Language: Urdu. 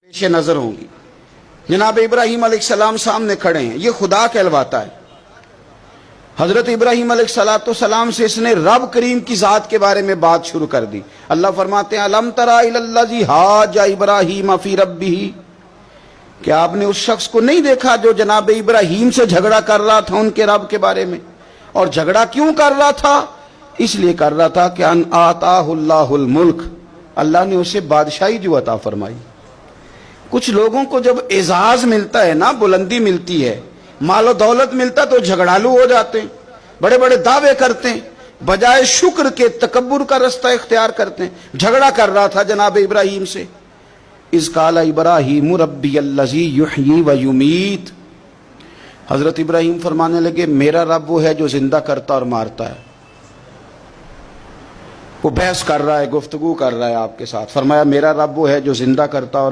پیش نظر ہوں گی۔ جناب ابراہیم علیہ السلام سامنے کھڑے ہیں، یہ خدا کہلواتا ہے۔ حضرت ابراہیم علیہ السلام سے اس نے رب کریم کی ذات کے بارے میں بات شروع کر دی۔ اللہ فرماتے ہیں الم تری الی الذی حاج ابراہیم فی ربہ، کیا آپ نے اس شخص کو نہیں دیکھا جو جناب ابراہیم سے جھگڑا کر رہا تھا ان کے رب کے بارے میں؟ اور جھگڑا کیوں کر رہا تھا؟ اس لیے کر رہا تھا کہ ان آتاہ اللہ الملک، اللہ نے اسے بادشاہی جو عطا فرمائی۔ کچھ لوگوں کو جب اعزاز ملتا ہے نا، بلندی ملتی ہے، مال و دولت ملتا تو جھگڑالو ہو جاتے ہیں، بڑے بڑے دعوے کرتے ہیں، بجائے شکر کے تکبر کا رستہ اختیار کرتے ہیں۔ جھگڑا کر رہا تھا جناب ابراہیم سے۔ اذ قال ابراہیم ربی الذی یحیی و یمیت، حضرت ابراہیم فرمانے لگے میرا رب وہ ہے جو زندہ کرتا اور مارتا ہے۔ وہ بحث کر رہا ہے، گفتگو کر رہا ہے آپ کے ساتھ۔ فرمایا میرا رب وہ ہے جو زندہ کرتا اور